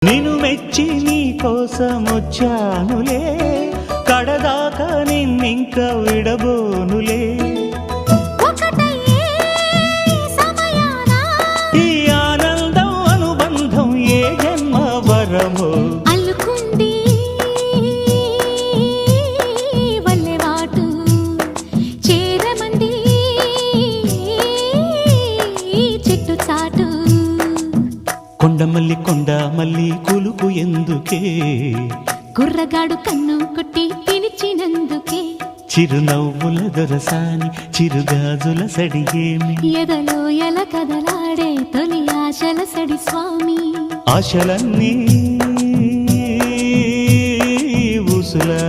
నిన్ను మెచ్చి నీ కోసం వచ్చానులే, కడదాకా నిన్నింక విడబోనులే. ఈ ఆనందం అనుబంధం ఏ జన్మ వరమో అల్లుకుంది వల్లెవాటు చేరమంది చెట్టు చాటు. కొండ మల్లి కులుకు ఎందుకే, కుర్రగాడు కన్ను కొట్టి పిలిచినందుకే. చిరునవ్వుల దొరసాని చిరుగాజుల సడిగేమి, ఎదలో ఎల కదలాడే తొలి ఆశల సడి స్వామి. ఆశలన్నీ ఊసులా